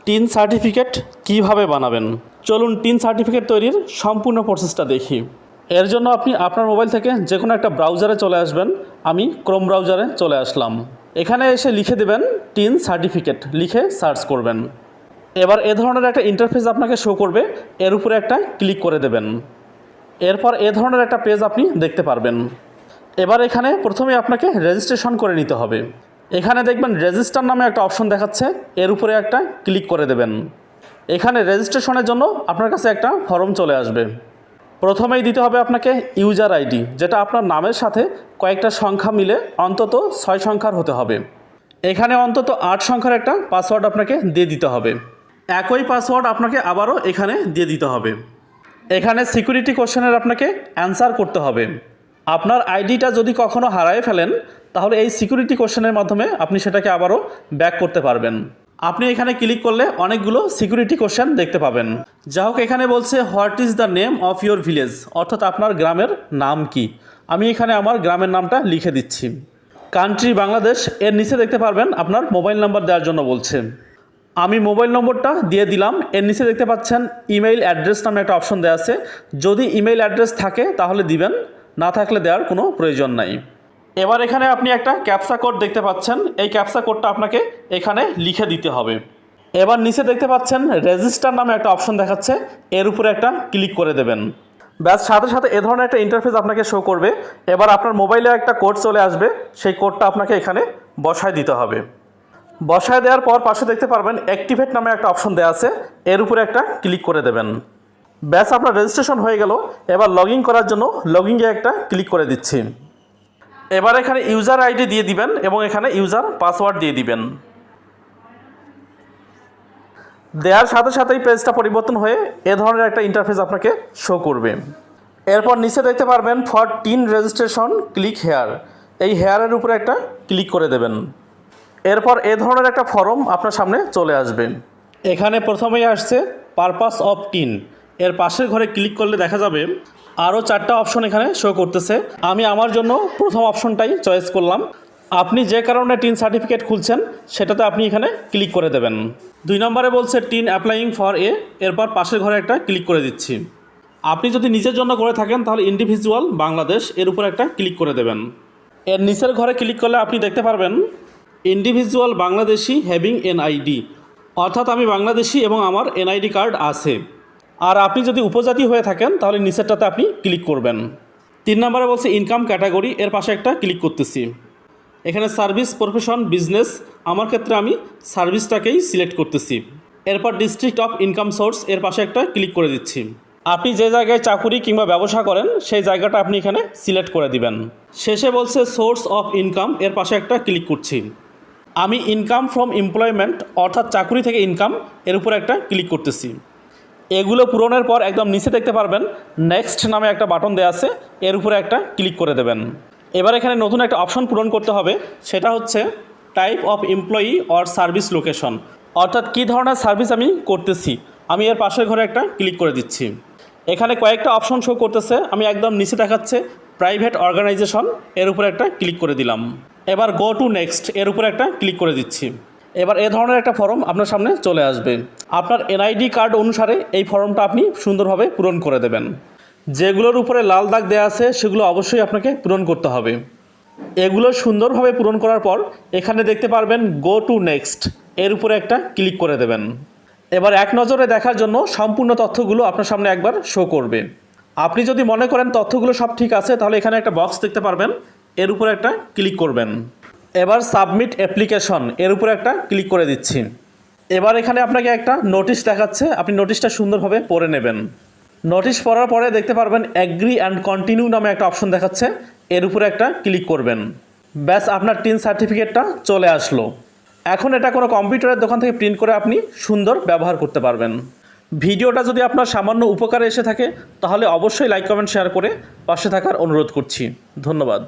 Tin certificate কিভাবে বানাবেন, চলুন টিন সার্টিফিকেট তৈরির সম্পূর্ণ প্রসেসটা দেখি। এর জন্য আপনি আপনার মোবাইল থেকে যে কোনো একটা ব্রাউজারে চলে আসবেন। আমি ক্রোম ব্রাউজারে চলে আসলাম। এখানে এসে লিখে দেবেন টিন সার্টিফিকেট, লিখে সার্চ করবেন। এবার এ ধরনের একটা ইন্টারফেস আপনাকে শো করবে, এর উপরে একটা ক্লিক করে দেবেন। এরপর এ ধরনের একটা পেজ আপনি দেখতে পারবেন। এবার এখানে প্রথমে আপনাকে রেজিস্ট্রেশন করে নিতে হবে। এখানে দেখবেন রেজিস্টার নামে একটা অপশন দেখাচ্ছে, এর উপরে একটা ক্লিক করে দেবেন। এখানে রেজিস্ট্রেশনের জন্য আপনার কাছে একটা ফর্ম চলে আসবে। প্রথমেই দিতে হবে আপনাকে ইউজার আইডি, যেটা আপনার নামের সাথে কয়েকটা সংখ্যা মিলে অন্তত 6 সংখ্যার হতে হবে। এখানে অন্তত 8 সংখ্যার একটা পাসওয়ার্ড আপনাকে দিয়ে দিতে হবে। একই পাসওয়ার্ড আপনাকে আবারও এখানে দিয়ে দিতে হবে। এখানে সিকিউরিটি কোশ্চেনের আপনাকে অ্যান্সার করতে হবে। আপনার আইডিটা যদি কখনো হারায় ফেলেন, তাহলে এই সিকিউরিটি কোশ্চেনের মাধ্যমে আপনি সেটাকে আবারও ব্যাক করতে পারবেন। আপনি এখানে ক্লিক করলে অনেকগুলো সিকিউরিটি কোশ্চেন দেখতে পাবেন। যা হোক, এখানে বলছে what is the name of your village, অর্থাৎ আপনার গ্রামের নাম কি। আমি এখানে আমার গ্রামের নামটা লিখে দিচ্ছি। কান্ট্রি বাংলাদেশ, এর নিচে দেখতে পারবেন আপনার মোবাইল নাম্বার দেওয়ার জন্য বলছে। আমি মোবাইল নম্বরটা দিয়ে দিলাম। এর নিচে দেখতে পাচ্ছেন ইমেইল অ্যাড্রেস নামে একটা অপশন দেওয়া আছে। যদি ইমেইল অ্যাড্রেস থাকে তাহলে দিবেন, না থাকলে দেওয়ার কোনো প্রয়োজন নাই। এবার এখানে আপনি একটা ক্যাপচা কোড দেখতে পাচ্ছেন। এই ক্যাপচা কোডটা আপনাকে এখানে লিখে দিতে হবে। এবার নিচে দেখতে পাচ্ছেন রেজিস্টার নামে একটা অপশন দেখাচ্ছে, এর উপরে একটা ক্লিক করে দেবেন। ব্যাস, সাথে সাথে এ ধরনের একটা ইন্টারফেস আপনাকে শো করবে। এবার আপনার মোবাইলে একটা কোড চলে আসবে, সেই কোডটা আপনাকে এখানে বসায় দিতে হবে। বসায় দেওয়ার পর পাশে দেখতে পারবেন অ্যাক্টিভেট নামে একটা অপশন দেওয়া আছে, এর উপরে একটা ক্লিক করে দেবেন। ব্যাস, আপনার রেজিস্ট্রেশন হয়ে গেল। এবার লগ ইন করার জন্য লগইনে একটা ক্লিক করে দিচ্ছি। এবার এখানে ইউজার আইডি দিয়ে দিবেন এবং এখানে ইউজার পাসওয়ার্ড দিয়ে দিবেন। দেওয়ার সাথে সাথেই পেজটা পরিবর্তন হয়ে এ ধরনের একটা ইন্টারফেস আপনাকে শো করবে। এরপর নিচে দেখতে পারবেন for tin registration click here, এই হেয়ারের উপরে একটা ক্লিক করে দেবেন। এরপর এ ধরনের একটা ফর্ম আপনার সামনে চলে আসবে। এখানে প্রথমেই আসছে পারপাস অফ টিন, এর পাশের ঘরে ক্লিক করলে দেখা যাবে আরও 4টা অপশন এখানে শো করতেছে। আমি আমার জন্য প্রথম অপশনটাই চয়েস করলাম। আপনি যে কারণে টিন সার্টিফিকেট খুলছেন সেটাতে আপনি এখানে ক্লিক করে দেবেন। 2 নম্বরে বলছে টিন অ্যাপ্লাইং ফর এ, এরপর পাশের ঘরে একটা ক্লিক করে দিচ্ছি। আপনি যদি নিজের জন্য করে থাকেন তাহলে ইন্ডিভিজুয়াল বাংলাদেশ, এর উপর একটা ক্লিক করে দেবেন। এর নিচের ঘরে ক্লিক করলে আপনি দেখতে পারবেন ইন্ডিভিজুয়াল বাংলাদেশি হ্যাভিং এনআইডি, অর্থাৎ আমি বাংলাদেশি এবং আমার এনআইডি কার্ড আছে। আর আপনি যদি উপজাতি হয়ে থাকেন তাহলে নিচেরটাতে আপনি ক্লিক করবেন। 3 নম্বরে বলছে ইনকাম ক্যাটাগরি, এর পাশে একটা ক্লিক করতেছি। এখানে সার্ভিস, প্রফেশন, বিজনেস, আমার ক্ষেত্রে আমি সার্ভিসটাকেই সিলেক্ট করতেছি। এরপর ডিস্ট্রিক্ট অফ ইনকাম সোর্স, এর পাশে একটা ক্লিক করে দিচ্ছি। আপনি যে জায়গায় চাকুরি কিংবা ব্যবসা করেন সেই জায়গাটা আপনি এখানে সিলেক্ট করে দিবেন। শেষে বলছে সোর্স অফ ইনকাম, এর পাশে একটা ক্লিক করছি। আমি ইনকাম ফ্রম এমপ্লয়মেন্ট, অর্থাৎ চাকুরি থেকে ইনকাম, এর উপরে একটা ক্লিক করতেছি। এগুলো পূরণের পর একদম নিচে দেখতে পারবেন নেক্সট নামে একটা বাটন দেওয়া আছে, এর উপরে একটা ক্লিক করে দেবেন। এবার এখানে নতুন একটা অপশন পূরণ করতে হবে, সেটা হচ্ছে type of employee or service location, অর্থাৎ কী ধরনের সার্ভিস আমি করতেছি। আমি এর পাশের ঘরে একটা ক্লিক করে দিচ্ছি। এখানে কয়েকটা অপশন শো করতেছে। আমি একদম নিচে দেখাচ্ছে প্রাইভেট অর্গানাইজেশন, এর উপরে একটা ক্লিক করে দিলাম। এবার গো টু নেক্সট, এর উপরে একটা ক্লিক করে দিচ্ছি। এবার এ ধরনের একটা ফর্ম আপনার সামনে চলে আসবে। আপনার এনআইডি কার্ড অনুসারে এই ফর্মটা আপনি সুন্দরভাবে পূরণ করে দেবেন। যেগুলোর উপরে লাল দাগ দেওয়া আছে সেগুলো অবশ্যই আপনাকে পূরণ করতে হবে। এগুলো সুন্দরভাবে পূরণ করার পর এখানে দেখতে পারবেন গো টু নেক্সট, এর উপরে একটা ক্লিক করে দেবেন। এবার এক নজরে দেখার জন্য সম্পূর্ণ তথ্যগুলো আপনার সামনে একবার শো করবে। আপনি যদি মনে করেন তথ্যগুলো সব ঠিক আছে তাহলে এখানে একটা বক্স দেখতে পারবেন, এর উপরে একটা ক্লিক করবেন। এবার সাবমিট অ্যাপ্লিকেশন, এর উপরে একটা ক্লিক করে দিচ্ছি। এবার এখানে আপনাকে একটা নোটিশ দেখাচ্ছে, আপনি নোটিশটা সুন্দরভাবে পড়ে নেবেন। নোটিশ পড়ার পরে দেখতে পারবেন অ্যাগ্রি অ্যান্ড কন্টিনিউ নামে একটা অপশন দেখাচ্ছে, এর উপরে একটা ক্লিক করবেন। ব্যাস, আপনার টিন সার্টিফিকেটটা চলে আসলো। এখন এটা কোনো কম্পিউটারের দোকান থেকে প্রিন্ট করে আপনি সুন্দর ব্যবহার করতে পারবেন। ভিডিওটা যদি আপনার সামান্য উপকারে এসে থাকে তাহলে অবশ্যই লাইক, কমেন্ট, শেয়ার করে পাশে থাকার অনুরোধ করছি। ধন্যবাদ।